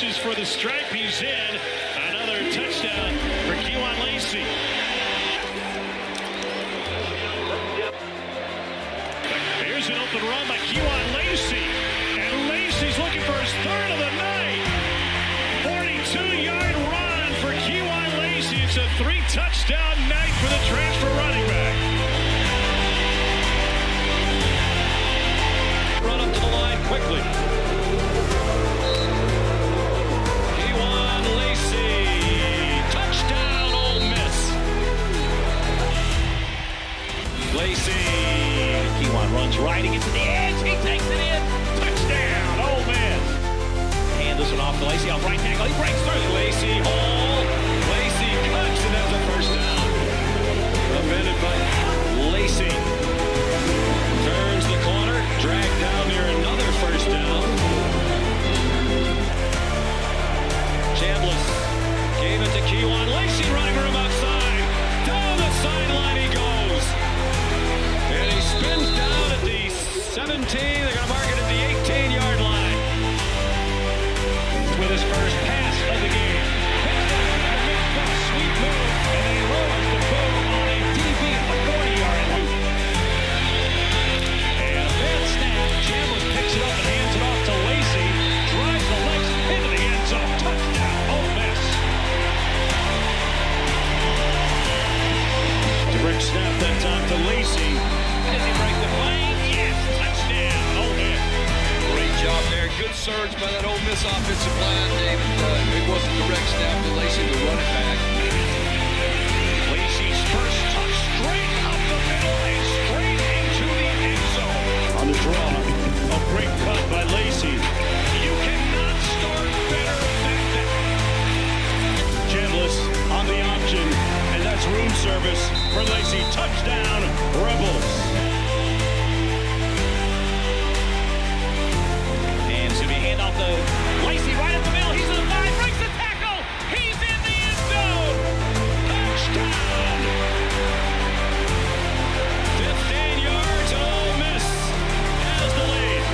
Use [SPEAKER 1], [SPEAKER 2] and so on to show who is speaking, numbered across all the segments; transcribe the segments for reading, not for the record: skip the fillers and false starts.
[SPEAKER 1] reaches for the stripe. He's in. Another touchdown for Kewan Lacy. Here's an open run by Kewan Lacy. And Lacy's looking for his third of the night. 42-yard run for Kewan Lacy. It's a 3-touchdown night for the transfer running back. Run up to the line quickly. Kewan Lacy. Touchdown, Ole Miss. Lacy. Kewan runs right. He gets to the edge. He takes it in. Touchdown, Ole Miss. Hand this one off to Lacy. Off right tackle. He breaks through. Lacy. Hole. Lacy cuts, and that's a first down. Prevented by Lacy. Turns the corner. Dragged down near another first down. Chambliss gave it to Kewan. Lacy running room outside. Down the sideline he goes. And he spins down at the 17. They're going to mark it at the 18-yard line. With his first pass of the game. Sweet move. And he lowers the boat on a DB at the 40-yard loop. And a bad snap. Chambliss picks it up and hands it off to Lacy. Drives the legs into the end zone. Touchdown, Ole Miss. Direct snap that time to Lacy. Does he break the plane? Yes, touchdown, Ole Miss.
[SPEAKER 2] Great job there. Good surge by that Ole Miss offensive line, David. It wasn't direct snap to Lacy to run it back.
[SPEAKER 1] Lacy's first touch straight up the middle and straight into the end zone. On the draw, a great cut by Lacy. You cannot start better than that. Chambliss on the option, and that's room service for Lacy. Touchdown, Rebels. And so we hand off to Lacy right up the middle. He's in the 5, breaks the tackle. He's in the end zone. Touchdown. 15 yards, Ole Miss has the lead.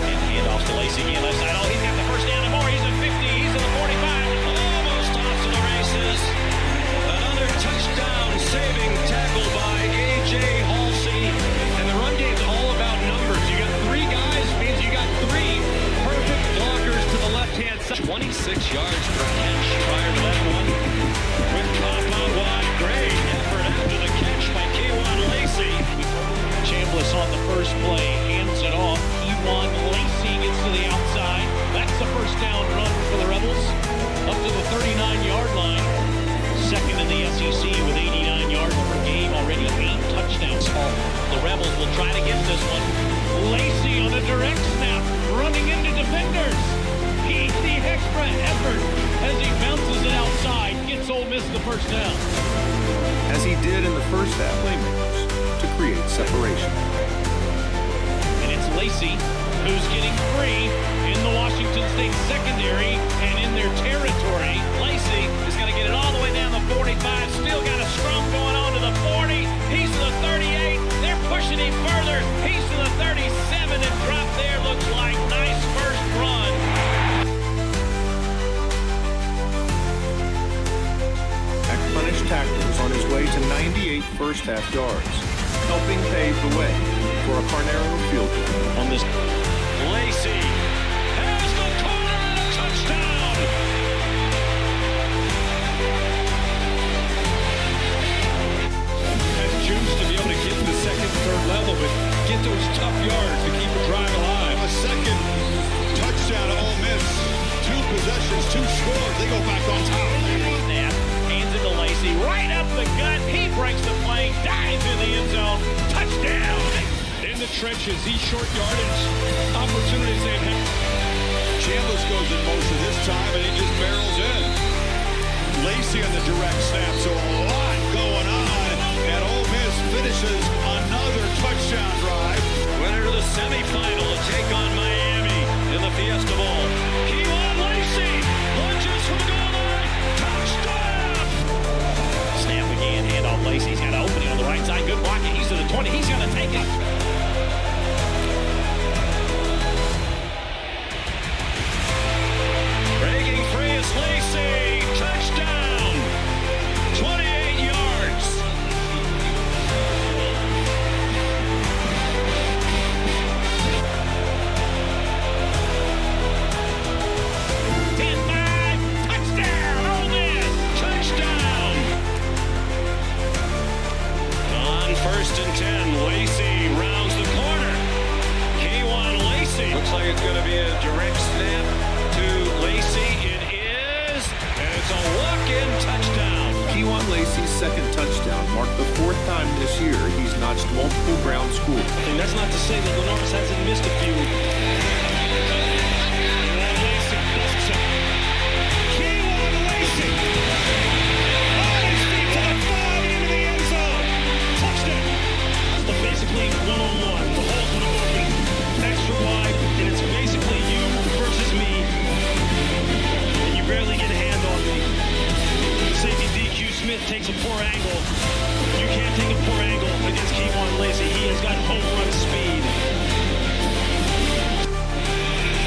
[SPEAKER 1] And hand off to Lacy again, left side. Oh, he's got the first down and more. He's at 50. He's at the 45. Almost off to the races. Another touchdown saving tackle by A.J. Halsey. And the run game's all about numbers. You got 3 guys, means you got 3 perfect blockers to the left-hand side. 26 yards per catch prior to that one. With Cobb on wide. Great effort after the catch by Kewan Lacy. Chambliss on the first play, hands it off. Kewan Lacy gets to the outside. That's the first down run for the Rebels. Up to the 39-yard line. Second in the SEC with 89 yards per game, already 8 touchdowns. The Rebels will try to get this one. Lacy on a direct snap, running into defenders. He's the extra effort as he bounces it outside, gets Ole Miss the first down.
[SPEAKER 3] As he did in the first half, playmakers to create separation.
[SPEAKER 1] And it's Lacy who's getting free in the Washington State secondary and in their territory. Lacy is going to get it all the way down the 45. Still got a scrum going on to the 40. He's to the 38. They're pushing him further. He's to the 37 and drop there. Looks like nice first run.
[SPEAKER 3] Mack punished tacklers on his way to 98 first-half yards, helping pave the way for a Carnero field goal.
[SPEAKER 1] On this, Lacy has the corner and a touchdown.
[SPEAKER 2] Has juice to be able to get to the second, third level, but get those tough yards to keep a drive alive.
[SPEAKER 4] A second touchdown to Ole Miss. 2 possessions, 2 scores. They go back on top.
[SPEAKER 1] Snap, hands it to Lacy, right up the gut. He breaks the plane, dives in the end zone. Touchdown.
[SPEAKER 2] In the trenches, these short yardage opportunities they've had.
[SPEAKER 4] Chambliss goes in motion this time, and he just barrels in. Lacy on the direct snap, so a lot going on. And Ole Miss finishes another touchdown drive.
[SPEAKER 1] Winner to the semifinal to take on Miami in the Fiesta Bowl. Kewan Lacy lunges from the goal line. Touchdown! Snap again, hand off Lacy. He's got an opening on the right side. Good blocking. He's to the 20. He's going to take it. it's going to be a direct snap to Lacy. It is, and it's a walk-in touchdown.
[SPEAKER 3] Kewan Lacy's second touchdown marked the fourth time this year he's notched multiple ground scores.
[SPEAKER 1] And that's not to say that Lenoris hasn't missed a few. Kewan Lacy. On his feet to the 5 into the end zone. Touchdown. That's basically one-on-one. The hole's going to open extra wide, and it's basically you versus me. And you barely get a hand on me. Safety DQ Smith takes a poor angle. You can't take a poor angle against Kewan Lacy. He has got home run speed.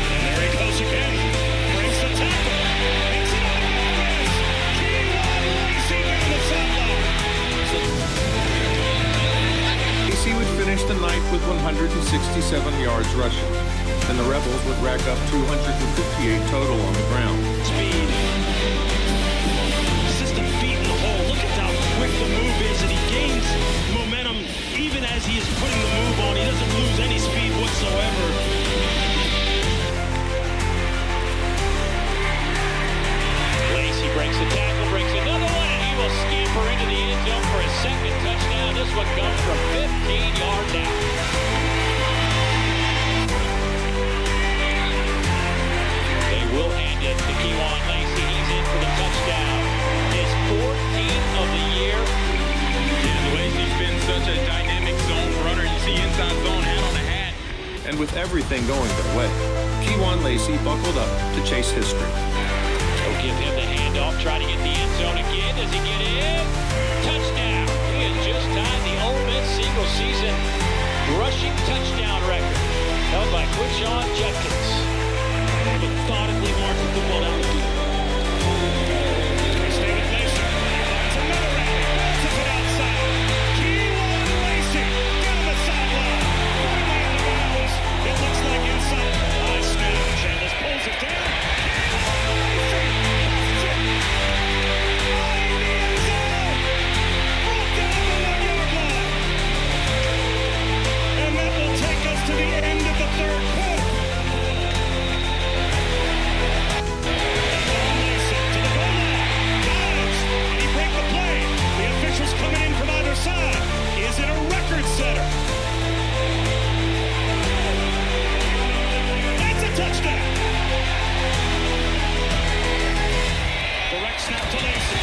[SPEAKER 1] And there he goes again. Breaks the tackle. Makes it on Rodgers. Kewan Lacy down the sideline.
[SPEAKER 3] Lacy would finish the night with 167 yards rushing. Then the Rebels would rack up 258 total on the ground.
[SPEAKER 1] Speed. System feet in the hole. Look at how quick the move is, and he gains momentum even as he is putting the move on. He doesn't lose any speed whatsoever. Lacy breaks the tackle, breaks another one, and he will scamper into the end zone for his second touchdown. This one comes from 15 yards out. They will hand it to Kewan Lacy. He's in for the touchdown. His 14th of the year.
[SPEAKER 5] Yeah, Lacy's been such a dynamic zone runner. You see inside zone, hat on a hat.
[SPEAKER 3] And with everything going their way, Kewan Lacy buckled up to chase history.
[SPEAKER 1] They'll give him the handoff, try to get the end zone again. Does he get in? Touchdown. He has just tied the Ole Miss single season rushing touchdown record, held by Quinshon Judkins. Methodically marching the football down the field. Stay with Lacy. It's another rally. Bounces it outside. Kewan Lacy down the sideline. Finally in the bounds. It looks like inside. High snap. Chandler pulls it down. To the end of the third quarter. Lacy to the goal line. Dives. Did he break the play? The officials coming in from either side. Is it a record setter? That's a touchdown. Direct snap to Lacy.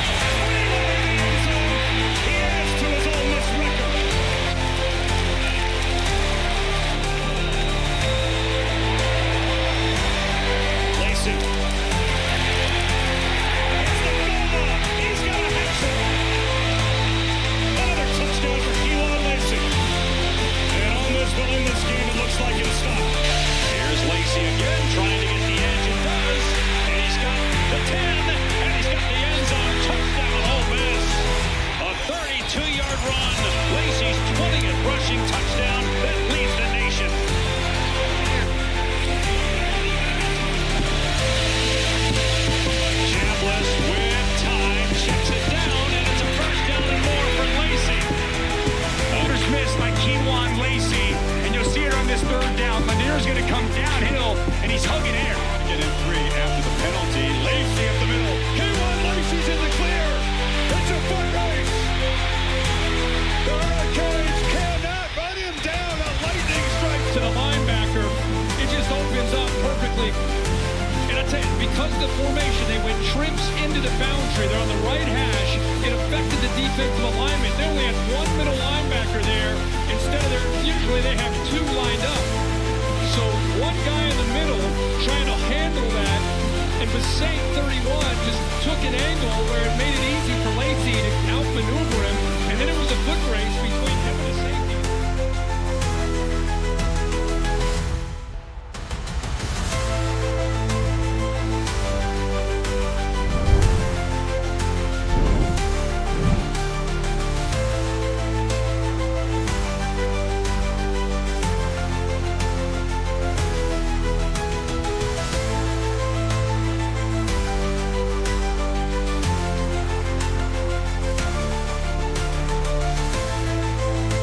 [SPEAKER 1] He adds to his Ole Miss record. Lacy. It's the goal line. He's got a hat-trick. Another touchdown for Kewan Lacy. And Ole Miss will in this game. It looks like it'll stop. Here's Lacy again, trying to get the edge. It does. And he's got the 10. And he's got the end zone. Touchdown Ole Miss. A 32-yard run. Lacy's 20th rushing touchdown that leads the nation. Chambliss with time, checks it down, and it's a first down and more for Lacy. Others missed by Kewan Lacy, and you'll see it on this third down. Lanier's going to come downhill, and he's hugging air.
[SPEAKER 4] Get in 3 after the penalty. Lacy up the middle. Kewan Lacy's in the clear. It's a foot race. The Hurricanes cannot run him down. A lightning strike
[SPEAKER 2] To the linebacker, it just opens up perfectly. And I tell you, because of the formation, they went trips into the boundary. They're on the right hash. It affected the defensive alignment. They only had one middle linebacker there. Instead of usually they have 2 lined up. So one guy in the middle trying to handle that, and Passaic 31 just took an angle where it made it